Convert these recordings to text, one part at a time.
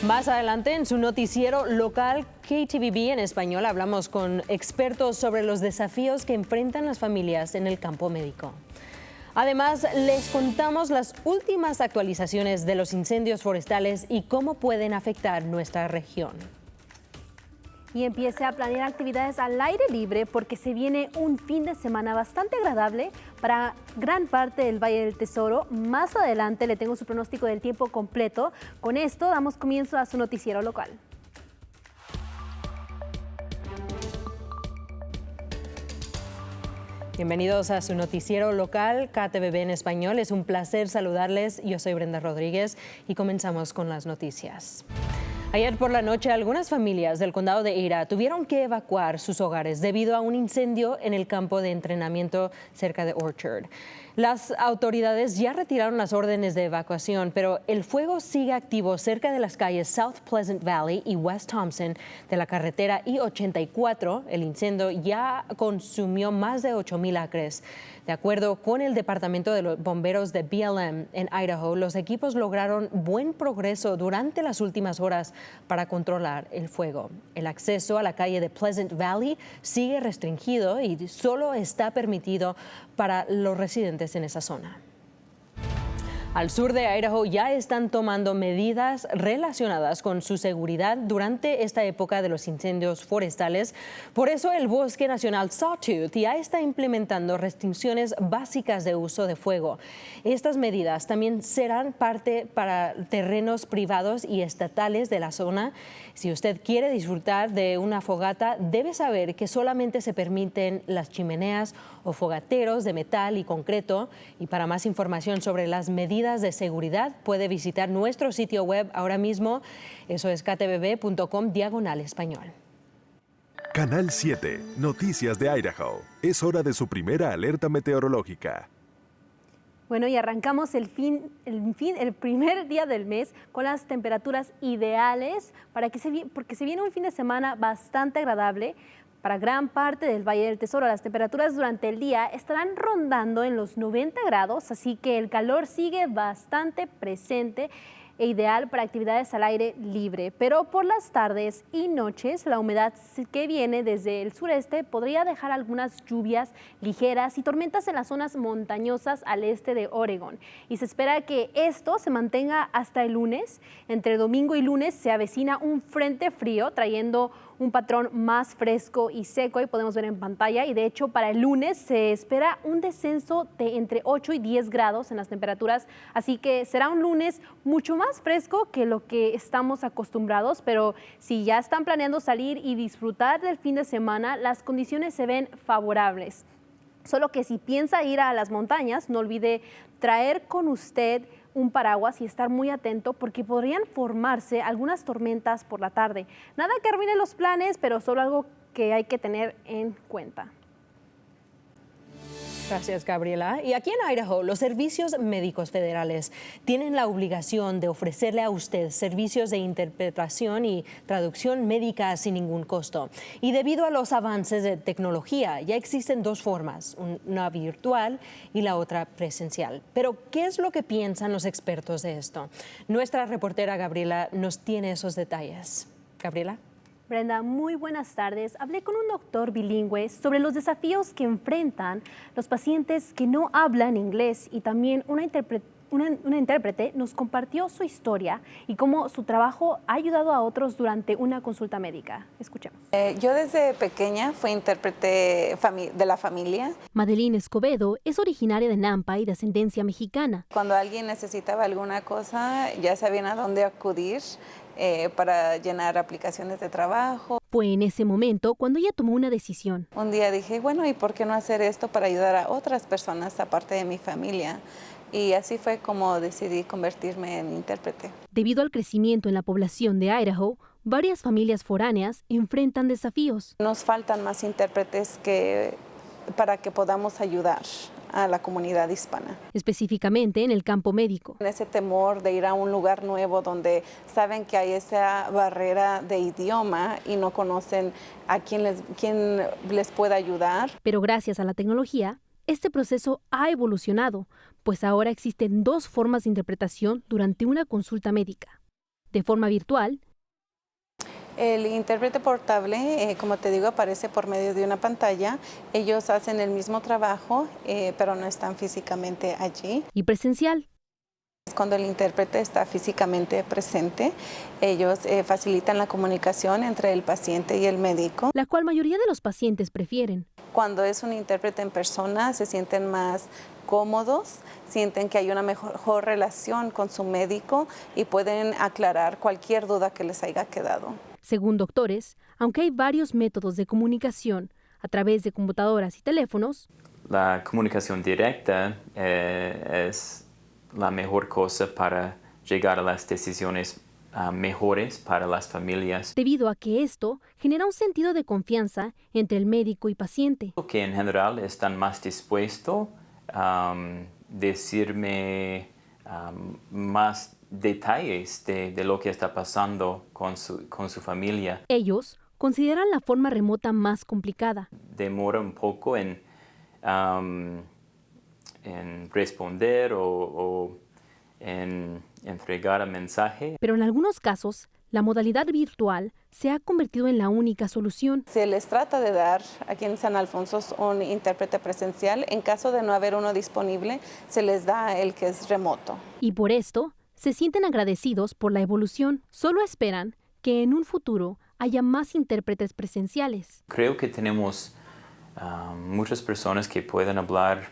Más adelante en su noticiero local KTVB en español hablamos con expertos sobre los desafíos que enfrentan las familias en el campo médico. Además, les contamos las últimas actualizaciones de los incendios forestales y cómo pueden afectar nuestra región. Y empiece a planear actividades al aire libre porque se viene un fin de semana bastante agradable para gran parte del Valle del Tesoro. Más adelante le tengo su pronóstico del tiempo completo. Con esto damos comienzo a su noticiero local. Bienvenidos a su noticiero local KTVB en español. Es un placer saludarles. Yo soy Brenda Rodríguez y comenzamos con las noticias. Ayer por la noche, algunas familias del condado de Ada tuvieron que evacuar sus hogares debido a un incendio en el campo de entrenamiento cerca de Orchard. Las autoridades ya retiraron las órdenes de evacuación, pero el fuego sigue activo cerca de las calles South Pleasant Valley y West Thompson de la carretera I-84. El incendio ya consumió más de 8,000 acres. De acuerdo con el Departamento de los Bomberos de BLM en Idaho, los equipos lograron buen progreso durante las últimas horas para controlar el fuego. El acceso a la calle de Pleasant Valley sigue restringido y solo está permitido para los residentes en esa zona. Al sur de Idaho ya están tomando medidas relacionadas con su seguridad durante esta época de los incendios forestales. Por eso el Bosque Nacional Sawtooth ya está implementando restricciones básicas de uso de fuego. Estas medidas también serán parte para terrenos privados y estatales de la zona. Si usted quiere disfrutar de una fogata, debe saber que solamente se permiten las chimeneas o fogateros de metal y concreto. Y para más información sobre las medidas de seguridad, puede visitar nuestro sitio web ahora mismo. Eso es ktvb.com/español. Canal 7, Noticias de Idaho. Es hora de su primera alerta meteorológica. Bueno, y arrancamos el primer día del mes con las temperaturas ideales porque se viene un fin de semana bastante agradable. Para gran parte del Valle del Tesoro, las temperaturas durante el día estarán rondando en los 90 grados, así que el calor sigue bastante presente e ideal para actividades al aire libre. Pero por las tardes y noches, la humedad que viene desde el sureste podría dejar algunas lluvias ligeras y tormentas en las zonas montañosas al este de Oregon. Y se espera que esto se mantenga hasta el lunes. Entre domingo y lunes se avecina un frente frío trayendo un patrón más fresco y seco, ahí podemos ver en pantalla, y de hecho para el lunes se espera un descenso de entre 8 y 10 grados en las temperaturas, así que será un lunes mucho más fresco que lo que estamos acostumbrados, pero si ya están planeando salir y disfrutar del fin de semana, las condiciones se ven favorables. Solo que si piensa ir a las montañas, no olvide traer con usted un paraguas y estar muy atento porque podrían formarse algunas tormentas por la tarde. Nada que arruine los planes, pero solo algo que hay que tener en cuenta. Gracias, Gabriela. Y aquí en Idaho, los servicios médicos federales tienen la obligación de ofrecerle a usted servicios de interpretación y traducción médica sin ningún costo. Y debido a los avances de tecnología, ya existen dos formas, una virtual y la otra presencial. Pero, ¿qué es lo que piensan los expertos de esto? Nuestra reportera Gabriela nos tiene esos detalles. Gabriela. Brenda, muy buenas tardes. Hablé con un doctor bilingüe sobre los desafíos que enfrentan los pacientes que no hablan inglés y también una intérprete nos compartió su historia y cómo su trabajo ha ayudado a otros durante una consulta médica. Escuchemos. Yo desde pequeña fui intérprete de la familia. Madeline Escobedo es originaria de Nampa y de ascendencia mexicana. Cuando alguien necesitaba alguna cosa, ya sabían a dónde acudir para llenar aplicaciones de trabajo. Fue en ese momento cuando ella tomó una decisión. Un día dije, bueno, ¿y por qué no hacer esto para ayudar a otras personas aparte de mi familia? Y así fue como decidí convertirme en intérprete. Debido al crecimiento en la población de Idaho, varias familias foráneas enfrentan desafíos. Nos faltan más intérpretes para que podamos ayudar a la comunidad hispana. Específicamente en el campo médico. Ese temor de ir a un lugar nuevo donde saben que hay esa barrera de idioma y no conocen a quién les pueda ayudar. Pero gracias a la tecnología, este proceso ha evolucionado, pues ahora existen dos formas de interpretación durante una consulta médica. de forma virtual. El intérprete portable, como te digo, aparece por medio de una pantalla. Ellos hacen el mismo trabajo, pero no están físicamente allí. Y presencial. Cuando el intérprete está físicamente presente, ellos facilitan la comunicación entre el paciente y el médico. La cual mayoría de los pacientes prefieren. Cuando es un intérprete en persona, se sienten más cómodos, sienten que hay una mejor relación con su médico y pueden aclarar cualquier duda que les haya quedado. Según doctores, aunque hay varios métodos de comunicación a través de computadoras y teléfonos, la comunicación directa es la mejor cosa para llegar a las decisiones mejores para las familias. Debido a que esto genera un sentido de confianza entre el médico y paciente. Que en general están más dispuestos a decirme más detalles de lo que está pasando con su familia. Ellos consideran la forma remota más complicada. Demora un poco en responder o en entregar el mensaje. Pero en algunos casos, la modalidad virtual se ha convertido en la única solución. Se les trata de dar aquí en San Alfonso un intérprete presencial. En caso de no haber uno disponible, se les da el que es remoto. Y por esto, se sienten agradecidos por la evolución. Solo esperan que en un futuro haya más intérpretes presenciales. Creo que tenemos muchas personas que pueden hablar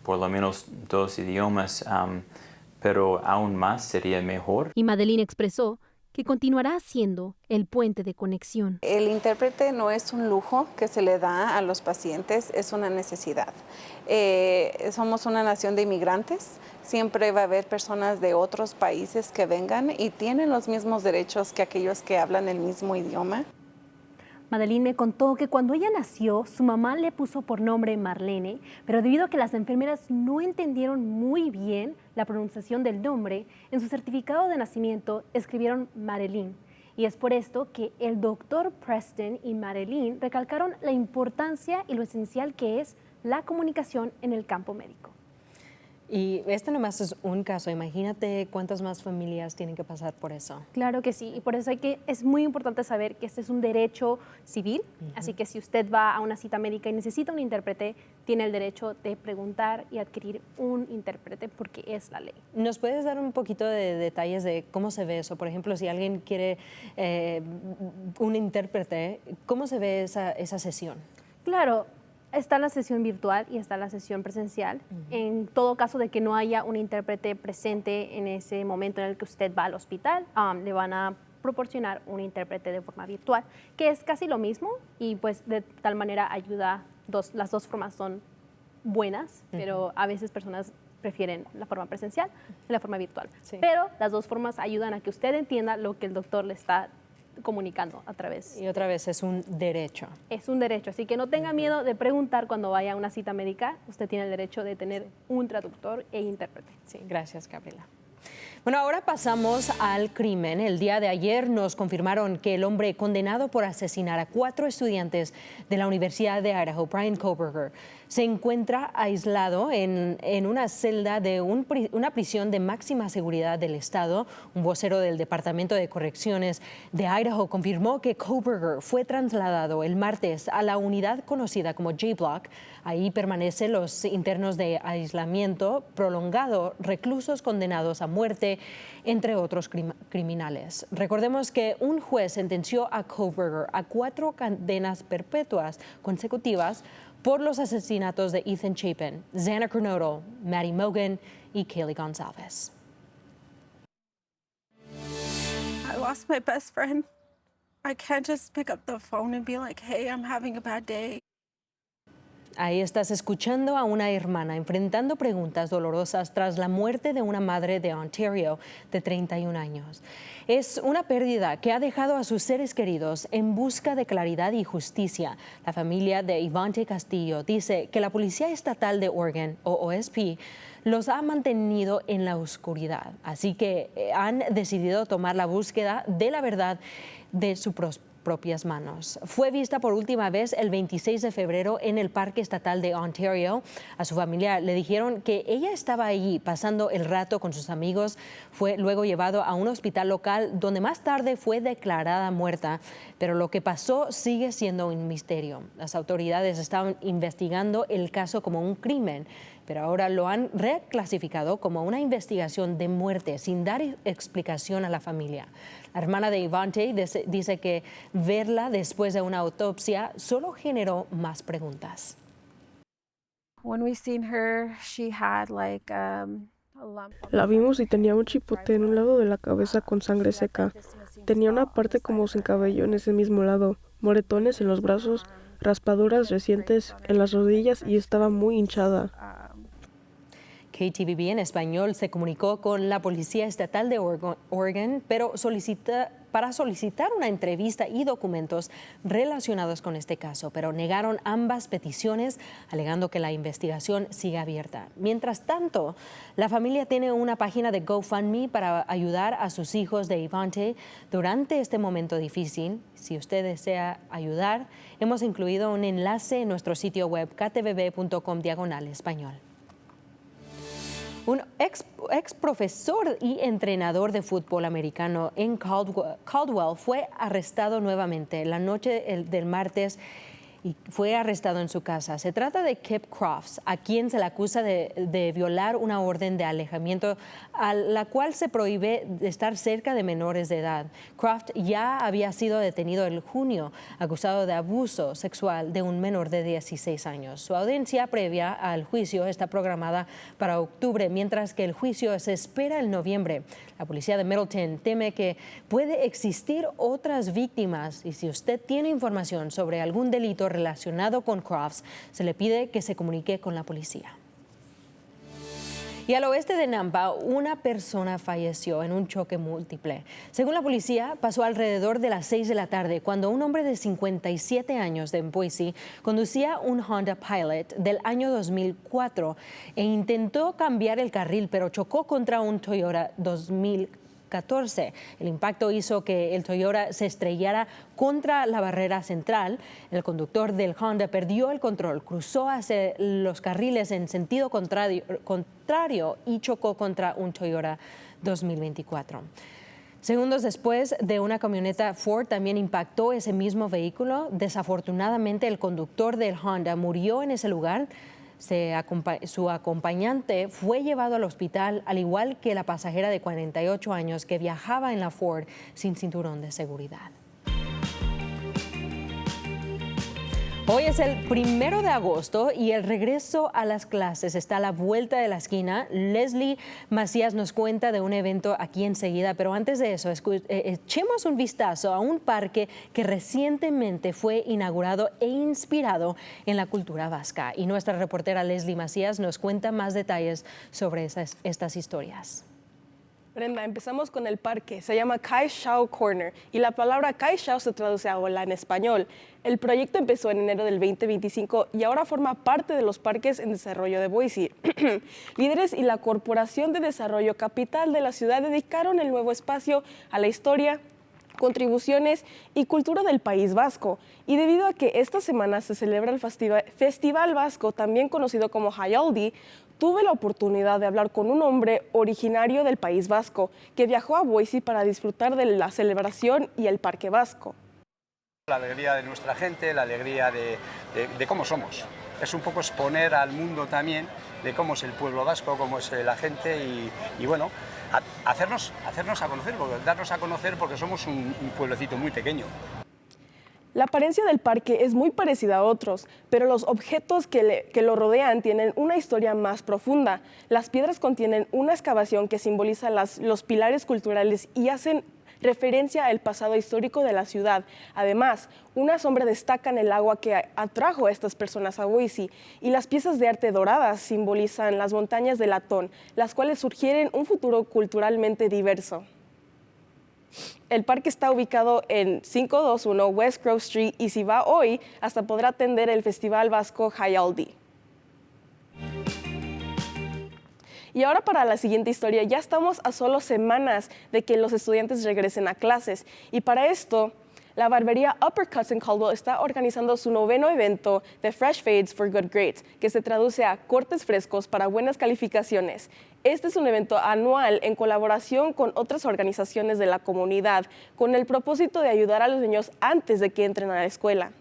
por lo menos 2 idiomas, pero aún más sería mejor. Y Madeline expresó que continuará siendo el puente de conexión. El intérprete no es un lujo que se le da a los pacientes, es una necesidad. Somos una nación de inmigrantes, siempre va a haber personas de otros países que vengan y tienen los mismos derechos que aquellos que hablan el mismo idioma. Madeline me contó que cuando ella nació, su mamá le puso por nombre Marlene, pero debido a que las enfermeras no entendieron muy bien la pronunciación del nombre, en su certificado de nacimiento escribieron Madeline. Y es por esto que el doctor Preston y Madeline recalcaron la importancia y lo esencial que es la comunicación en el campo médico. Y este nomás es un caso, imagínate cuántas más familias tienen que pasar por eso. Claro que sí, y por eso es muy importante saber que este es un derecho civil, así que si usted va a una cita médica y necesita un intérprete, tiene el derecho de preguntar y adquirir un intérprete porque es la ley. ¿Nos puedes dar un poquito de detalles de cómo se ve eso? Por ejemplo, si alguien quiere un intérprete, ¿cómo se ve esa sesión? Claro. Está la sesión virtual y está la sesión presencial. En todo caso de que no haya un intérprete presente en ese momento en el que usted va al hospital, le van a proporcionar un intérprete de forma virtual, que es casi lo mismo y pues de tal manera ayuda, las dos formas son buenas, pero a veces personas prefieren la forma presencial y la forma virtual. Sí. Pero las dos formas ayudan a que usted entienda lo que el doctor le está comunicando a través. Y otra vez, es un derecho. Es un derecho, así que no tenga miedo de preguntar cuando vaya a una cita médica. Usted tiene el derecho de tener un traductor e intérprete. Sí, gracias, Gabriela. Bueno, ahora pasamos al crimen. El día de ayer nos confirmaron que el hombre condenado por asesinar a 4 estudiantes de la Universidad de Idaho, Bryan Kohberger, se encuentra aislado en una celda de una prisión de máxima seguridad del estado. Un vocero del Departamento de Correcciones de Idaho confirmó que Kohberger fue trasladado el martes a la unidad conocida como J-Block. Ahí permanecen los internos de aislamiento prolongado, reclusos condenados a muerte, entre otros criminales. Recordemos que un juez sentenció a Kohberger a 4 cadenas perpetuas consecutivas por los asesinatos de Ethan Chapin, Xana Kernodle, Maddie Mogen y Kaylee Gonzalez. I lost my best friend. I can't just pick up the phone and be like, hey, I'm having a bad day. Ahí estás escuchando a una hermana enfrentando preguntas dolorosas tras la muerte de una madre de Ontario de 31 años. Es una pérdida que ha dejado a sus seres queridos en busca de claridad y justicia. La familia de Ivante Castillo dice que la Policía Estatal de Oregon, o OSP, los ha mantenido en la oscuridad. Así que han decidido tomar la búsqueda de la verdad de su propias manos. Fue vista por última vez el 26 de febrero en el Parque Estatal de Ontario. A su familia le dijeron que ella estaba allí pasando el rato con sus amigos. Fue luego llevado a un hospital local donde más tarde fue declarada muerta. Pero lo que pasó sigue siendo un misterio. Las autoridades estaban investigando el caso como un crimen, pero ahora lo han reclasificado como una investigación de muerte sin dar explicación a la familia. La hermana de Ivante dice que verla después de una autopsia solo generó más preguntas. When we seen her, she had like a lump. La vimos y tenía un chipote en un lado de la cabeza con sangre seca. Tenía una parte como sin cabello en ese mismo lado, moretones en los brazos, raspaduras recientes en las rodillas y estaba muy hinchada. KTVB en español se comunicó con la Policía Estatal de Oregon, pero para solicitar una entrevista y documentos relacionados con este caso, pero negaron ambas peticiones, alegando que la investigación sigue abierta. Mientras tanto, la familia tiene una página de GoFundMe para ayudar a sus hijos de Ivante durante este momento difícil. Si usted desea ayudar, hemos incluido un enlace en nuestro sitio web ktvb.com/español. Un ex profesor y entrenador de fútbol americano en Caldwell fue arrestado nuevamente la noche del martes y fue arrestado en su casa. Se trata de Kip Crofts, a quien se le acusa de violar una orden de alejamiento a la cual se prohíbe de estar cerca de menores de edad. Croft ya había sido detenido en junio, acusado de abuso sexual de un menor de 16 años. Su audiencia previa al juicio está programada para octubre, mientras que el juicio se espera en noviembre. La policía de Middleton teme que puede existir otras víctimas y si usted tiene información sobre algún delito relacionado con Crofts, se le pide que se comunique con la policía. Y al oeste de Nampa, una persona falleció en un choque múltiple. Según la policía, pasó alrededor de las 6 de la tarde cuando un hombre de 57 años de Boise conducía un Honda Pilot del año 2004 e intentó cambiar el carril, pero chocó contra un Toyota 2014. El impacto hizo que el Toyota se estrellara contra la barrera central. El conductor del Honda perdió el control, cruzó hacia los carriles en sentido contrario y chocó contra un Toyota 2024. Segundos después de una camioneta Ford también impactó ese mismo vehículo. Desafortunadamente, el conductor del Honda murió en ese lugar. Su acompañante fue llevado al hospital, al igual que la pasajera de 48 años que viajaba en la Ford sin cinturón de seguridad. Hoy es el 1 de agosto y el regreso a las clases está a la vuelta de la esquina. Leslie Macías nos cuenta de un evento aquí enseguida, pero antes de eso, echemos un vistazo a un parque que recientemente fue inaugurado e inspirado en la cultura vasca. Y nuestra reportera Leslie Macías nos cuenta más detalles sobre estas historias. Brenda, empezamos con el parque. Se llama Kai Shao Corner y la palabra Kai Shao se traduce a hola en español. El proyecto empezó en enero del 2025 y ahora forma parte de los parques en desarrollo de Boise. Líderes y la Corporación de Desarrollo Capital de la ciudad dedicaron el nuevo espacio a la historia, contribuciones y cultura del País Vasco. Y debido a que esta semana se celebra el Festival Vasco, también conocido como Jaialdi, tuve la oportunidad de hablar con un hombre originario del País Vasco que viajó a Boise para disfrutar de la celebración y el Parque Vasco. La alegría de nuestra gente, la alegría de cómo somos. Es un poco exponer al mundo también de cómo es el pueblo vasco, cómo es la gente y bueno, hacernos a conocer, darnos a conocer porque somos un pueblecito muy pequeño. La apariencia del parque es muy parecida a otros, pero los objetos que lo rodean tienen una historia más profunda. Las piedras contienen una excavación que simboliza los pilares culturales y hacen referencia al pasado histórico de la ciudad. Además, una sombra destaca en el agua que atrajo a estas personas a Boise y las piezas de arte doradas simbolizan las montañas de Latón, las cuales sugieren un futuro culturalmente diverso. El parque está ubicado en 521 West Grove Street y si va hoy, hasta podrá atender el Festival Vasco Jaialdi. Y ahora para la siguiente historia, ya estamos a solo semanas de que los estudiantes regresen a clases y para esto La barbería Uppercuts en Caldwell está organizando su 9º evento de Fresh Fades for Good Grades, que se traduce a cortes frescos para buenas calificaciones. Este es un evento anual en colaboración con otras organizaciones de la comunidad, con el propósito de ayudar a los niños antes de que entren a la escuela.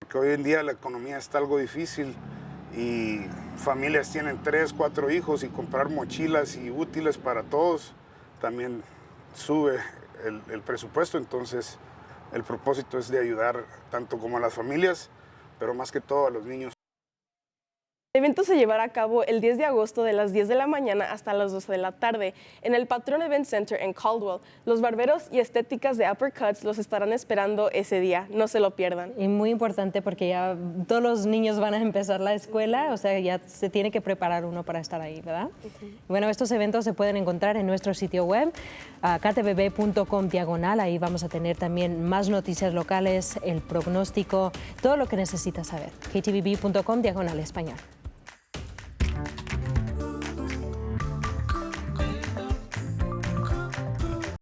Que hoy en día la economía está algo difícil y familias tienen 3, 4 hijos y comprar mochilas y útiles para todos también sube el presupuesto. Entonces el propósito es de ayudar tanto como a las familias, pero más que todo a los niños. El evento se llevará a cabo el 10 de agosto de las 10 de la mañana hasta las 12 de la tarde en el Patron Event Center en Caldwell. Los barberos y estéticas de Uppercuts los estarán esperando ese día, no se lo pierdan. Y muy importante porque ya todos los niños van a empezar la escuela, o sea, ya se tiene que preparar uno para estar ahí, ¿verdad? Bueno, estos eventos se pueden encontrar en nuestro sitio web, ktvb.com/, ahí vamos a tener también más noticias locales, el pronóstico, todo lo que necesitas saber. ktvb.com/español.